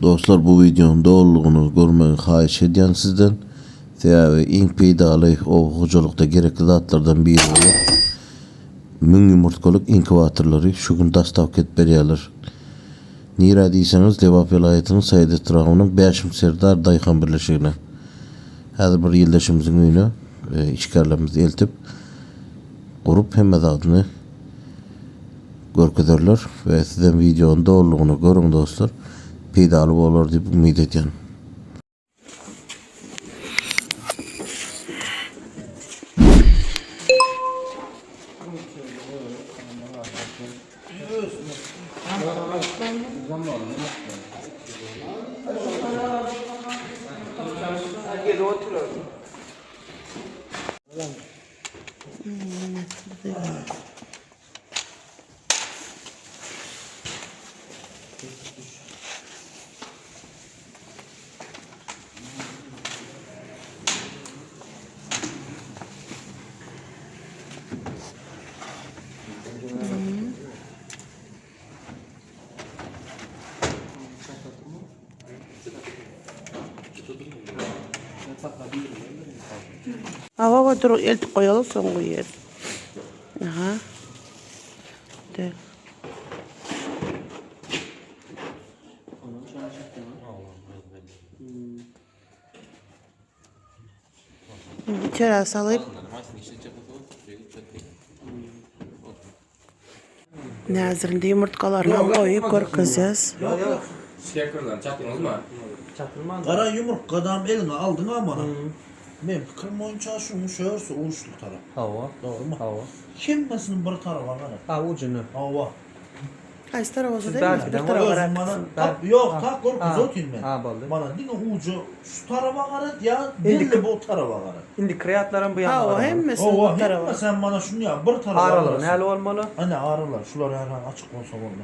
Dostlar, bu videonun doğruluğunu görmeyi xahiş ediyen sizden. Ve ilk peydalı o hocalıkta gerekli zatlardan biri olur. Mün yumurtkalık inkubatorları şu gün dastavk et beriyalar. Nira deyseniz Devap Velayeti'nin Sayıdı Tırağı'nın 5. Serdar Dayhan Birleşiğine. Hazır bir yıldaşımızın öyünü işgarlarımızı eltip kurup hem adını görkederler ve sizden videonun doğruluğunu görün dostlar. Peydalı olur diye ümit ediyorum. Hava dur eltip koyalım son koyuyoruz. Aha. De. İçeri salayıp Nazırında yumurtkalarını koyup korkacağız. Kara yumurtadan eline aldın ama benim fikrim oyuncağı şunu şöyle uçlu taraf. Hava. Doğru mu? Hava. Kimmesin bir tarafa var? Ha ucunu. Hava. Kaç tarafı Siz değil mi? belki de Bir tarafa Özüm bırak. bana yok tak korkuz otayım ben. Ha ballı. Bana dine ucu şu tarafa karat ya İndik. dille bu tarafa karat. Şimdi kreatların bu yana Hava var. hem misin Ova bu himme tarafa? sen bana şunu ya bir tarafa Aralar ne olmalı? Anne ağrılar şular yani açık olsa orada.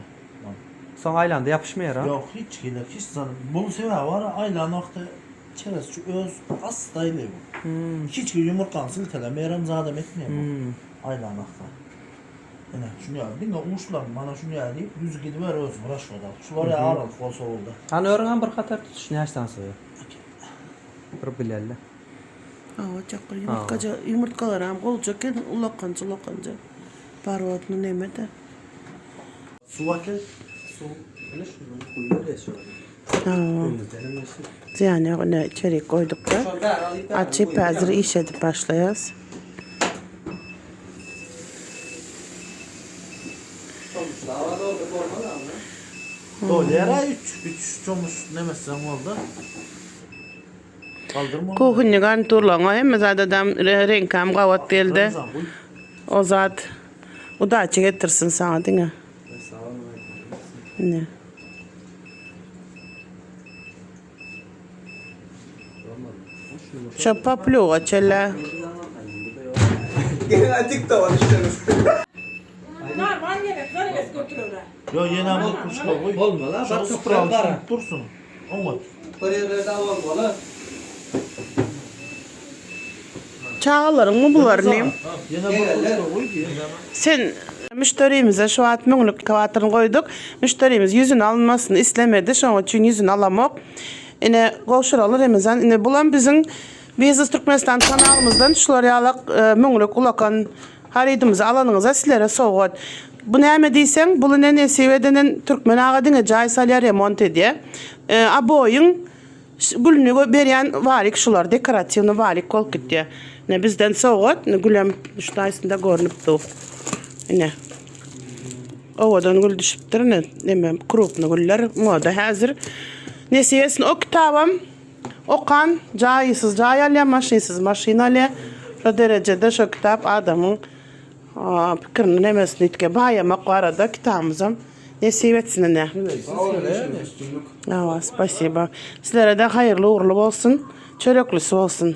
Son aylanda yapışmıyor ha. Yok hiç gelir hiç zanım. Bunu sever var ayla nokta çerez şu öz hastaylı bu. Hiç yumurtkan silteleme yarım zadem etmiyor bu. Ayla nokta. Yani şunu ya dinle uçlan bana şunu ya deyip yüz gidiver öz uğraşmadan. Şular ya ağrıl olsa oldu. Hani öğrenen bir katar tutuş ne yaştan sonra. Bir bilerle. Hava çakır yumurtkalar hem kolacak ulakanca. Parvatını nemede. Su vakit. Su. Öyle şunu kuyuyor ya şöyle. Tamam. Yani onu içeri koyduk da açıp hazır iş edip başlayacağız. Dolyara 3 çomuş nemesen oldu. Kaldırma. Kuhunyu ganturlanga hem zaten renkam kavat geldi. O zat o da açık getirsin sana değil mi? Ne? Şapaplu açela. Gene açık da var işte. Normal yemek, zarves götürüyorlar. Yo yeni bir kuşka koy. Olma la. Şu Bak sıfır sıfır alsın dursun. Olmadı. Buraya da olma la. Çağlarım mı bunlar ne? Yeni bir kuşka koy diye. Sen müşterimize şu an münlük kavatını koyduk. Müşterimiz yüzünü almasını istemedi. Şu an için yüzünü alamak. Yine koşuralar hemen. Yine bulan bizim Biziz Türkmenistan kanalımızdan şular yalak münlük ulakan haridimizi alanınıza sizlere soğuk. Bu ne deysen, bunu ne sevdenen Türkmen ağadını caysalya remont ediyor. Aboyun gülünü beriyen varik şular dekorasyonu varik kol gidiyor. Ne bizden soğuk, ne gülüm şunaysında görünüp dur. Ne? Ovadan gül düşüptür ne? Demem kruplu güller moda hazır. Ne sevesin o kitabım. Okan cayısız cayalya maşinalı şu derecede şu kitap adamın fikrini nemesini itke bayamak var arada kitabımızın ne sevetsin ne. Evet, spasiba. Sizlere de hayırlı uğurlu olsun, çöreklüsü olsun.